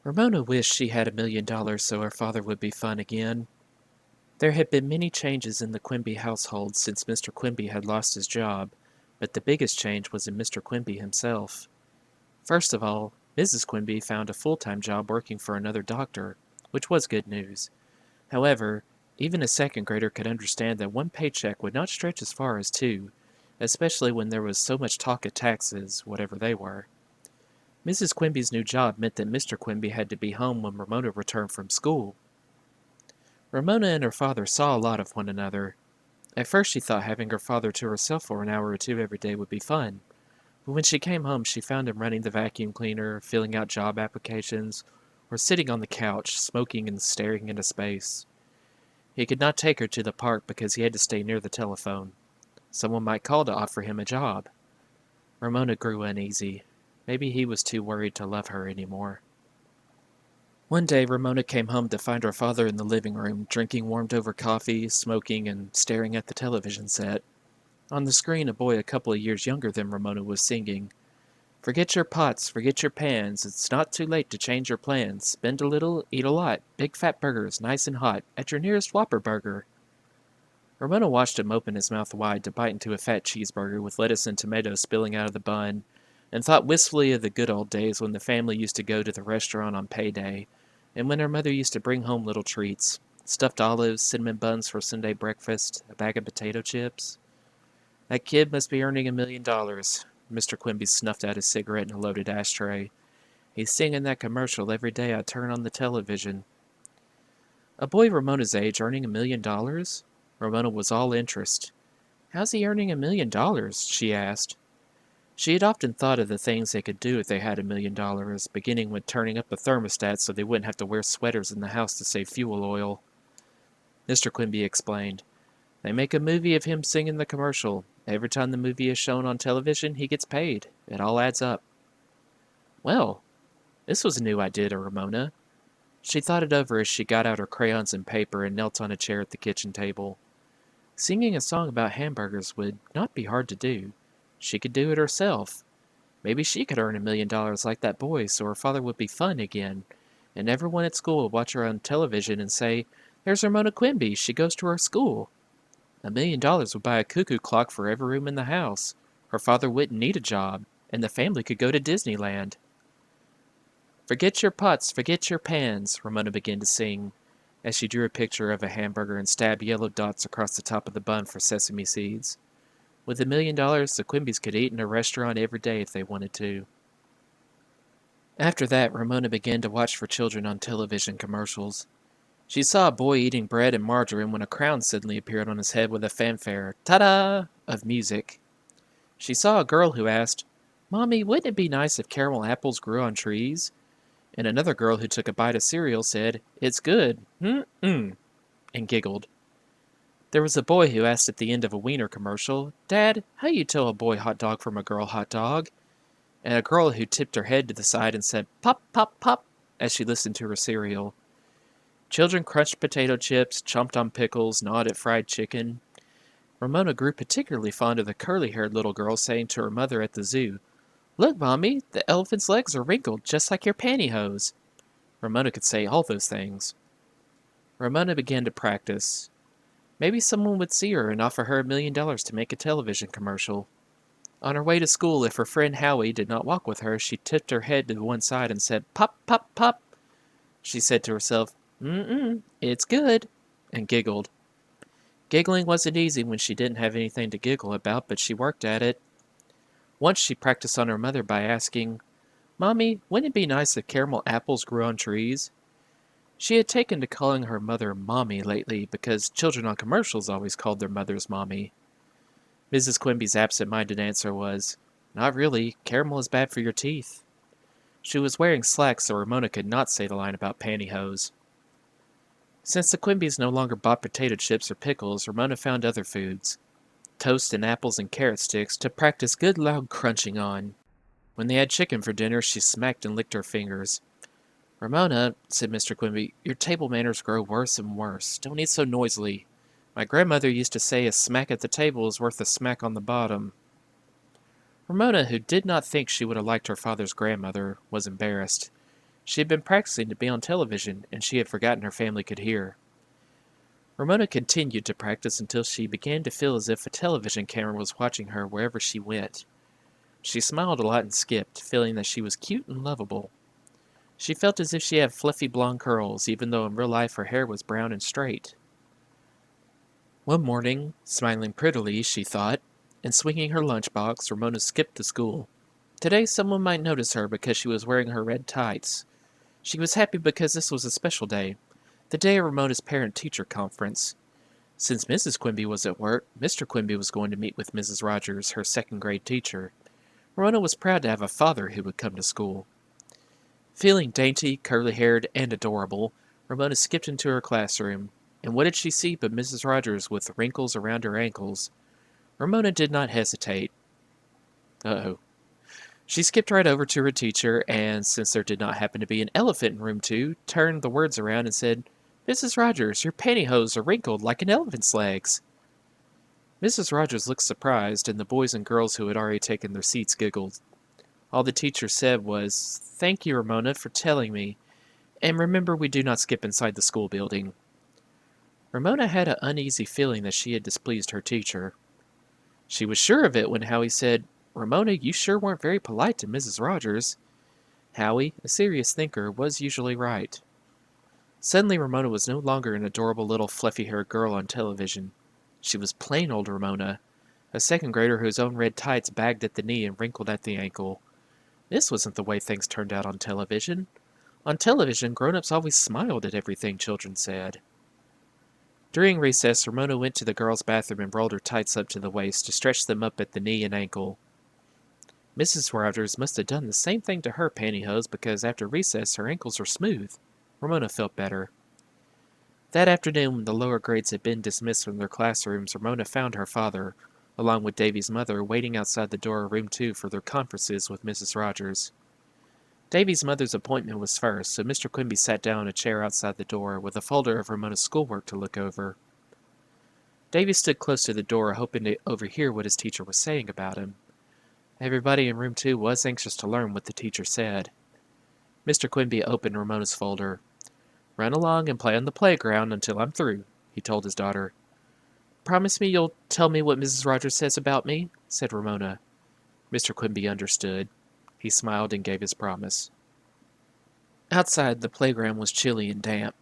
Ramona wished she had $1 million so her father would be fun again. There had been many changes in the Quimby household since Mr. Quimby had lost his job, but the biggest change was in Mr. Quimby himself. First of all, Mrs. Quimby found a full-time job working for another doctor, which was good news. However, even a second grader could understand that one paycheck would not stretch as far as two, especially when there was so much talk of taxes, whatever they were. Mrs. Quimby's new job meant that Mr. Quimby had to be home when Ramona returned from school. Ramona and her father saw a lot of one another. At first she thought having her father to herself for an hour or two every day would be fun, but when she came home she found him running the vacuum cleaner, filling out job applications, or sitting on the couch, smoking and staring into space. He could not take her to the park because he had to stay near the telephone. Someone might call to offer him a job. Ramona grew uneasy. Maybe he was too worried to love her anymore. One day Ramona came home to find her father in the living room, drinking warmed-over coffee, smoking, and staring at the television set. On the screen, a boy a couple of years younger than Ramona was singing, "Forget your pots, forget your pans, it's not too late to change your plans. Spend a little, eat a lot, big fat burgers, nice and hot, at your nearest Whopper burger." Ramona watched him open his mouth wide to bite into a fat cheeseburger with lettuce and tomatoes spilling out of the bun, and thought wistfully of the good old days when the family used to go to the restaurant on payday, and when her mother used to bring home little treats, stuffed olives, cinnamon buns for Sunday breakfast, a bag of potato chips. That kid must be earning $1 million. Mr. Quimby snuffed out his cigarette in a loaded ashtray. He's singing that commercial every day I turn on the television. A boy Ramona's age earning $1 million? Ramona was all interest. "How's he earning $1 million?" she asked. She had often thought of the things they could do if they had $1 million, beginning with turning up the thermostat so they wouldn't have to wear sweaters in the house to save fuel oil. Mr. Quimby explained, "They make a movie of him singing the commercial. Every time the movie is shown on television, he gets paid. It all adds up." Well, this was a new idea to Ramona. She thought it over as she got out her crayons and paper and knelt on a chair at the kitchen table. Singing a song about hamburgers would not be hard to do. She could do it herself. Maybe she could earn $1 million like that boy so her father would be fun again, and everyone at school would watch her on television and say, "There's Ramona Quimby, she goes to our school." $1 million would buy a cuckoo clock for every room in the house. Her father wouldn't need a job, and the family could go to Disneyland. "Forget your pots, forget your pans," Ramona began to sing, as she drew a picture of a hamburger and stabbed yellow dots across the top of the bun for sesame seeds. With $1 million, the Quimbys could eat in a restaurant every day if they wanted to. After that, Ramona began to watch for children on television commercials. She saw a boy eating bread and margarine when a crown suddenly appeared on his head with a fanfare, "ta-da!" of music. She saw a girl who asked, "Mommy, wouldn't it be nice if caramel apples grew on trees?" And another girl who took a bite of cereal said, "It's good, mm-mm," and giggled. There was a boy who asked at the end of a wiener commercial, "Dad, how you tell a boy hot dog from a girl hot dog?" And a girl who tipped her head to the side and said, "Pop, pop, pop," as she listened to her cereal. Children crunched potato chips, chomped on pickles, gnawed at fried chicken. Ramona grew particularly fond of the curly-haired little girl saying to her mother at the zoo, "Look, Mommy, the elephant's legs are wrinkled just like your pantyhose." Ramona could say all those things. Ramona began to practice. Maybe someone would see her and offer her $1 million to make a television commercial. On her way to school, if her friend Howie did not walk with her, she tipped her head to one side and said, "Pop, pop, pop." She said to herself, "Mm-mm, it's good," and giggled. Giggling wasn't easy when she didn't have anything to giggle about, but she worked at it. Once she practiced on her mother by asking, "Mommy, wouldn't it be nice if caramel apples grew on trees?" She had taken to calling her mother Mommy lately because children on commercials always called their mothers Mommy. Mrs. Quimby's absent-minded answer was, "Not really. Caramel is bad for your teeth." She was wearing slacks, so Ramona could not say the line about pantyhose. Since the Quimbys no longer bought potato chips or pickles, Ramona found other foods, toast and apples and carrot sticks, to practice good loud crunching on. When they had chicken for dinner, she smacked and licked her fingers. "Ramona," said Mr. Quimby, "your table manners grow worse and worse. Don't eat so noisily. My grandmother used to say a smack at the table is worth a smack on the bottom." Ramona, who did not think she would have liked her father's grandmother, was embarrassed. She had been practicing to be on television, and she had forgotten her family could hear. Ramona continued to practice until she began to feel as if a television camera was watching her wherever she went. She smiled a lot and skipped, feeling that she was cute and lovable. She felt as if she had fluffy blonde curls, even though in real life her hair was brown and straight. One morning, smiling prettily, she thought, and swinging her lunchbox, Ramona skipped to school. Today someone might notice her because she was wearing her red tights. She was happy because this was a special day, the day of Ramona's parent-teacher conference. Since Mrs. Quimby was at work, Mr. Quimby was going to meet with Mrs. Rogers, her second-grade teacher. Ramona was proud to have a father who would come to school. Feeling dainty, curly-haired, and adorable, Ramona skipped into her classroom, and what did she see but Mrs. Rogers with wrinkles around her ankles? Ramona did not hesitate. Uh-oh. She skipped right over to her teacher, and since there did not happen to be an elephant in room 2, turned the words around and said, "Mrs. Rogers, your pantyhose are wrinkled like an elephant's legs." Mrs. Rogers looked surprised, and the boys and girls who had already taken their seats giggled. All the teacher said was, "Thank you, Ramona, for telling me, and remember we do not skip inside the school building." Ramona had an uneasy feeling that she had displeased her teacher. She was sure of it when Howie said, "Ramona, you sure weren't very polite to Mrs. Rogers." Howie, a serious thinker, was usually right. Suddenly Ramona was no longer an adorable little fluffy-haired girl on television. She was plain old Ramona, a second grader whose own red tights bagged at the knee and wrinkled at the ankle. This wasn't the way things turned out on television. On television, grown-ups always smiled at everything children said. During recess, Ramona went to the girls' bathroom and rolled her tights up to the waist to stretch them up at the knee and ankle. Mrs. Rogers must have done the same thing to her pantyhose because after recess her ankles were smooth. Ramona felt better. That afternoon, when the lower grades had been dismissed from their classrooms, Ramona found her father, along with Davy's mother, waiting outside the door of room 2 for their conferences with Mrs. Rogers. Davy's mother's appointment was first, so Mr. Quimby sat down in a chair outside the door with a folder of Ramona's schoolwork to look over. Davy stood close to the door, hoping to overhear what his teacher was saying about him. Everybody in room 2 was anxious to learn what the teacher said. Mr. Quimby opened Ramona's folder. "Run along and play on the playground until I'm through," he told his daughter. "Promise me you'll tell me what Mrs. Rogers says about me," said Ramona. Mr. Quimby understood. He smiled and gave his promise. Outside, the playground was chilly and damp.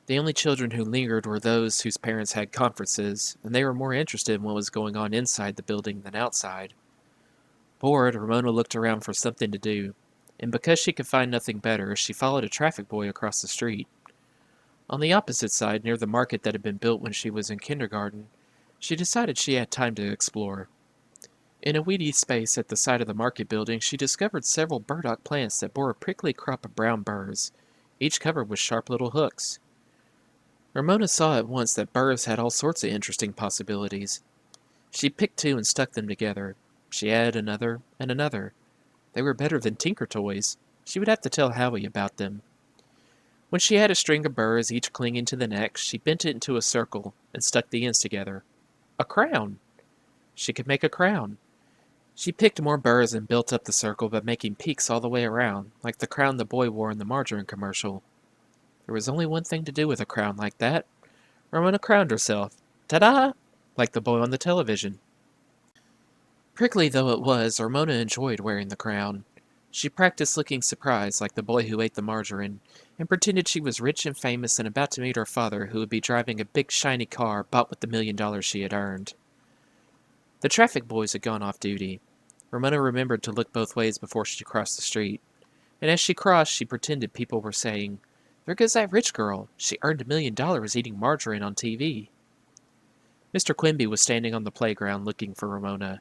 The only children who lingered were those whose parents had conferences, and they were more interested in what was going on inside the building than outside. Bored, Ramona looked around for something to do, and because she could find nothing better, she followed a traffic boy across the street. On the opposite side, near the market that had been built when she was in kindergarten, she decided she had time to explore. In a weedy space at the side of the market building, she discovered several burdock plants that bore a prickly crop of brown burrs, each covered with sharp little hooks. Ramona saw at once that burrs had all sorts of interesting possibilities. She picked 2 and stuck them together. She added another and another. They were better than tinker toys. She would have to tell Howie about them. When she had a string of burrs, each clinging to the next, she bent it into a circle and stuck the ends together. A crown! She could make a crown. She picked more burrs and built up the circle by making peaks all the way around, like the crown the boy wore in the margarine commercial. There was only one thing to do with a crown like that. Ramona crowned herself. Ta-da! Like the boy on the television. Prickly though it was, Ramona enjoyed wearing the crown. She practiced looking surprised like the boy who ate the margarine, and pretended she was rich and famous and about to meet her father, who would be driving a big shiny car bought with the $1,000,000 she had earned. The traffic boys had gone off duty. Ramona remembered to look both ways before she crossed the street, and as she crossed, she pretended people were saying, "There goes that rich girl. She earned $1,000,000 eating margarine on TV." Mr. Quimby was standing on the playground looking for Ramona.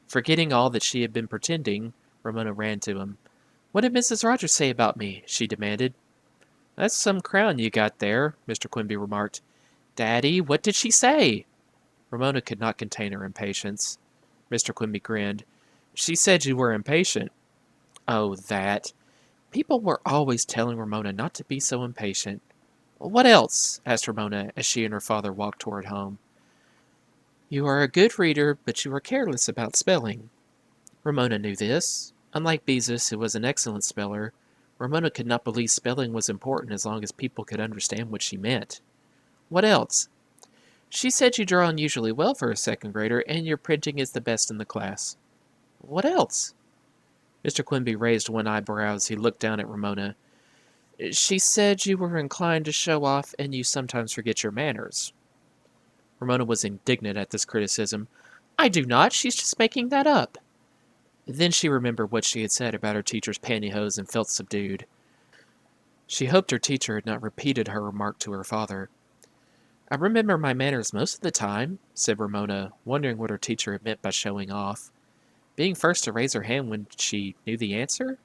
Forgetting all that she had been pretending, Ramona ran to him. "What did Mrs. Rogers say about me?" she demanded. "That's some crown you got there," Mr. Quimby remarked. "Daddy, what did she say?" Ramona could not contain her impatience. Mr. Quimby grinned. "She said you were impatient." "Oh, that." People were always telling Ramona not to be so impatient. "What else?" asked Ramona as she and her father walked toward home. "You are a good reader, but you are careless about spelling." Ramona knew this. Unlike Beezus, who was an excellent speller, Ramona could not believe spelling was important as long as people could understand what she meant. What else? She said you draw unusually well for a second grader, and your printing is the best in the class. What else? Mr. Quimby raised one eyebrow as he looked down at Ramona. She said you were inclined to show off and you sometimes forget your manners. Ramona was indignant at this criticism. I do not. She's just making that up. Then she remembered what she had said about her teacher's pantyhose and felt subdued. She hoped her teacher had not repeated her remark to her father. I remember my manners most of the time, said Ramona, wondering what her teacher had meant by showing off. Being first to raise her hand when she knew the answer?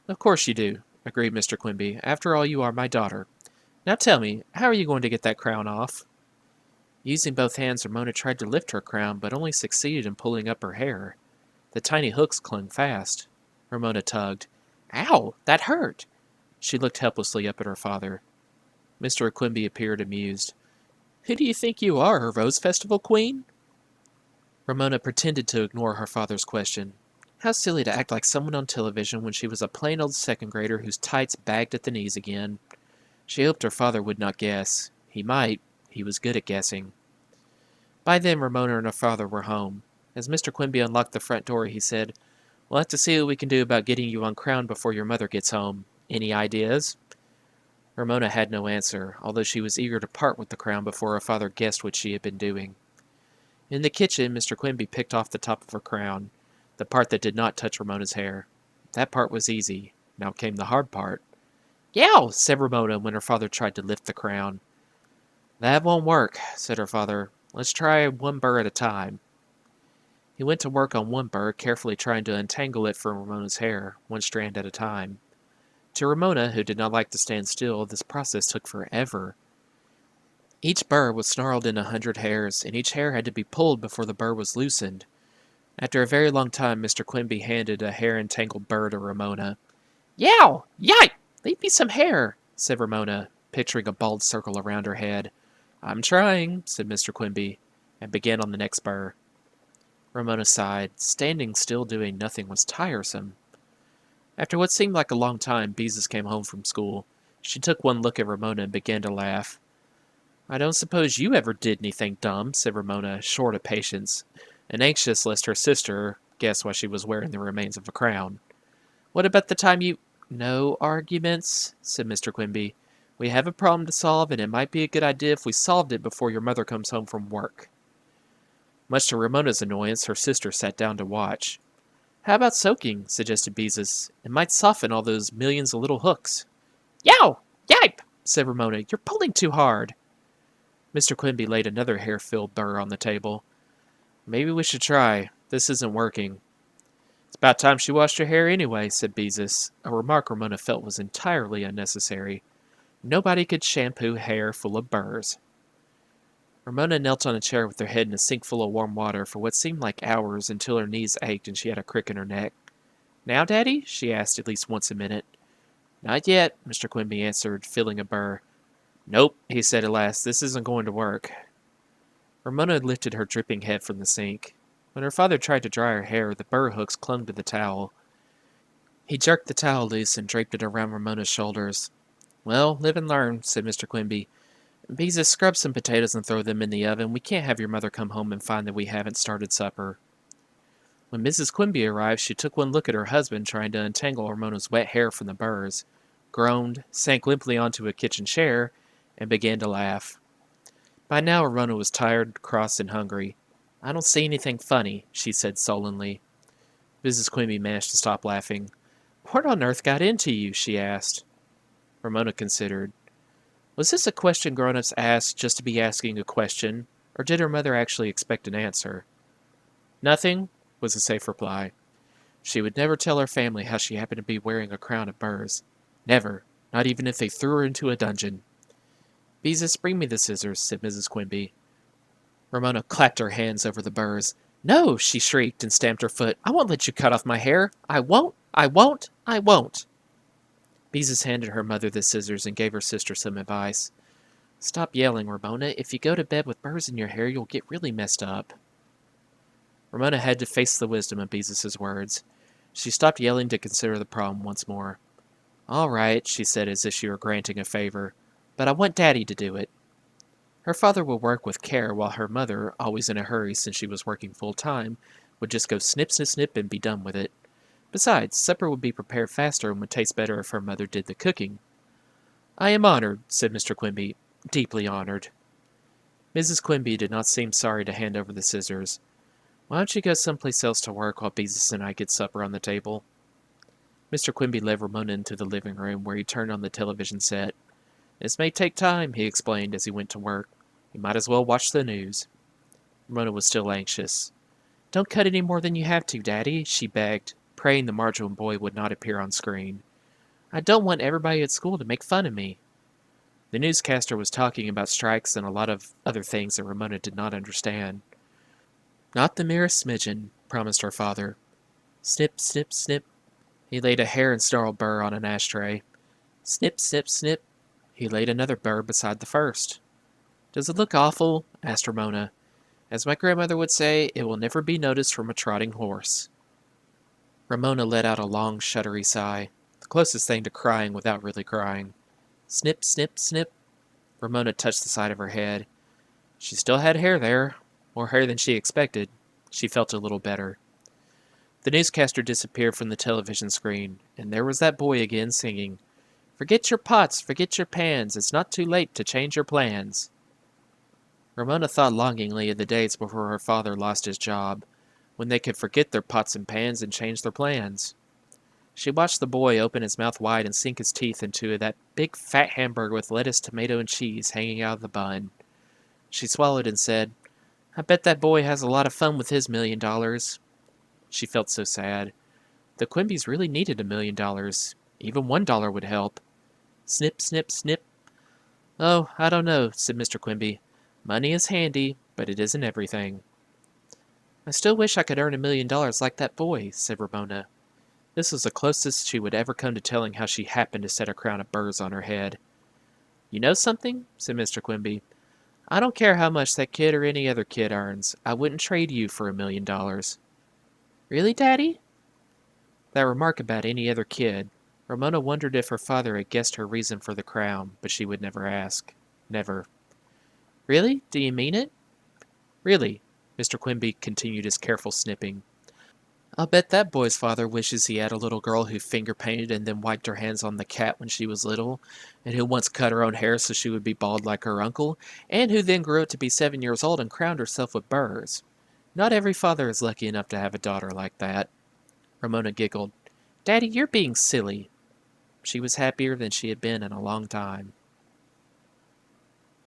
Of course you do, agreed Mr. Quimby. After all, you are my daughter. Now tell me, how are you going to get that crown off? Using both hands, Ramona tried to lift her crown, but only succeeded in pulling up her hair. The tiny hooks clung fast. Ramona tugged. Ow, that hurt! She looked helplessly up at her father. Mr. Quimby appeared amused. Who do you think you are, a Rose Festival queen? Ramona pretended to ignore her father's question. How silly to act like someone on television when she was a plain old second grader whose tights bagged at the knees again. She hoped her father would not guess. He might. He was good at guessing. By then, Ramona and her father were home. As Mr. Quimby unlocked the front door, he said, We'll have to see what we can do about getting you uncrowned before your mother gets home. Any ideas? Ramona had no answer, although she was eager to part with the crown before her father guessed what she had been doing. In the kitchen, Mr. Quimby picked off the top of her crown, the part that did not touch Ramona's hair. That part was easy. Now came the hard part. Yow! Said Ramona when her father tried to lift the crown. That won't work, said her father. Let's try one burr at a time. He went to work on one burr, carefully trying to untangle it from Ramona's hair, one strand at a time. To Ramona, who did not like to stand still, this process took forever. Each burr was snarled in 100 hairs, and each hair had to be pulled before the burr was loosened. After a very long time, Mr. Quimby handed a hair-entangled burr to Ramona. Yow! Yipe! Leave me some hair, said Ramona, picturing a bald circle around her head. I'm trying, said Mr. Quimby, and began on the next burr. Ramona sighed. Standing still doing nothing was tiresome. After what seemed like a long time, Beezus came home from school. She took one look at Ramona and began to laugh. I don't suppose you ever did anything dumb, said Ramona, short of patience, and anxious lest her sister guess why she was wearing the remains of a crown. What about the time you... No arguments, said Mr. Quimby. We have a problem to solve, and it might be a good idea if we solved it before your mother comes home from work. Much to Ramona's annoyance, her sister sat down to watch. How about soaking, suggested Beezus. It might soften all those millions of little hooks. Yow! Yipe! Said Ramona. You're pulling too hard. Mr. Quimby laid another hair-filled burr on the table. Maybe we should try. This isn't working. It's about time she washed her hair anyway, said Beezus, a remark Ramona felt was entirely unnecessary. Nobody could shampoo hair full of burrs. Ramona knelt on a chair with her head in a sink full of warm water for what seemed like hours until her knees ached and she had a crick in her neck. Now, Daddy? She asked at least once a minute. Not yet, Mr. Quimby answered, filling a burr. Nope, he said at last. This isn't going to work. Ramona lifted her dripping head from the sink. When her father tried to dry her hair, the burr hooks clung to the towel. He jerked the towel loose and draped it around Ramona's shoulders. Well, live and learn, said Mr. Quimby. Beezus, scrub some potatoes and throw them in the oven. We can't have your mother come home and find that we haven't started supper. When Mrs. Quimby arrived, she took one look at her husband trying to untangle Ramona's wet hair from the burrs, groaned, sank limply onto a kitchen chair, and began to laugh. By now, Ramona was tired, cross, and hungry. I don't see anything funny, she said sullenly. Mrs. Quimby managed to stop laughing. What on earth got into you? She asked. Ramona considered. Was this a question grown-ups asked just to be asking a question, or did her mother actually expect an answer? Nothing, was the safe reply. She would never tell her family how she happened to be wearing a crown of burrs. Never, not even if they threw her into a dungeon. Beezus, bring me the scissors, said Mrs. Quimby. Ramona clapped her hands over the burrs. No, she shrieked and stamped her foot. I won't let you cut off my hair. I won't, I won't, I won't. Beezus handed her mother the scissors and gave her sister some advice. Stop yelling, Ramona. If you go to bed with burrs in your hair, you'll get really messed up. Ramona had to face the wisdom of Beezus's words. She stopped yelling to consider the problem once more. All right, she said as if she were granting a favor, but I want Daddy to do it. Her father would work with care while her mother, always in a hurry since she was working full time, would just go snip, snip, snip and be done with it. Besides, supper would be prepared faster and would taste better if her mother did the cooking. I am honored, said Mr. Quimby, deeply honored. Mrs. Quimby did not seem sorry to hand over the scissors. Why don't you go someplace else to work while Beezus and I get supper on the table? Mr. Quimby led Ramona into the living room where he turned on the television set. This may take time, he explained as he went to work. You might as well watch the news. Ramona was still anxious. Don't cut any more than you have to, Daddy, she begged, praying the margarine boy would not appear on screen. I don't want everybody at school to make fun of me. The newscaster was talking about strikes and a lot of other things that Ramona did not understand. Not the merest smidgen, promised her father. Snip, snip, snip. He laid a hair and snarled burr on an ashtray. Snip, snip, snip. He laid another burr beside the first. Does it look awful? Asked Ramona. As my grandmother would say, it will never be noticed from a trotting horse. Ramona let out a long, shuddery sigh, the closest thing to crying without really crying. Snip, snip, snip. Ramona touched the side of her head. She still had hair there, more hair than she expected. She felt a little better. The newscaster disappeared from the television screen, and there was that boy again singing, Forget your pots, forget your pans, it's not too late to change your plans. Ramona thought longingly of the days before her father lost his job, when they could forget their pots and pans and change their plans. She watched the boy open his mouth wide and sink his teeth into that big fat hamburger with lettuce, tomato, and cheese hanging out of the bun. She swallowed and said, I bet that boy has a lot of fun with his $1,000,000. She felt so sad. The Quimbys really needed $1,000,000. Even $1 would help. Snip, snip, snip. Oh, I don't know, said Mr. Quimby. Money is handy, but it isn't everything. I still wish I could earn $1,000,000 like that boy, said Ramona. This was the closest she would ever come to telling how she happened to set a crown of burrs on her head. You know something? Said Mr. Quimby. I don't care how much that kid or any other kid earns. I wouldn't trade you for $1,000,000. Really, Daddy? That remark about any other kid. Ramona wondered if her father had guessed her reason for the crown, but she would never ask. Never. Really? Do you mean it? Really, Mr. Quimby continued his careful snipping. I'll bet that boy's father wishes he had a little girl who finger-painted and then wiped her hands on the cat when she was little, and who once cut her own hair so she would be bald like her uncle, and who then grew up to be 7 years old and crowned herself with burrs. Not every father is lucky enough to have a daughter like that. Ramona giggled. Daddy, you're being silly. She was happier than she had been in a long time.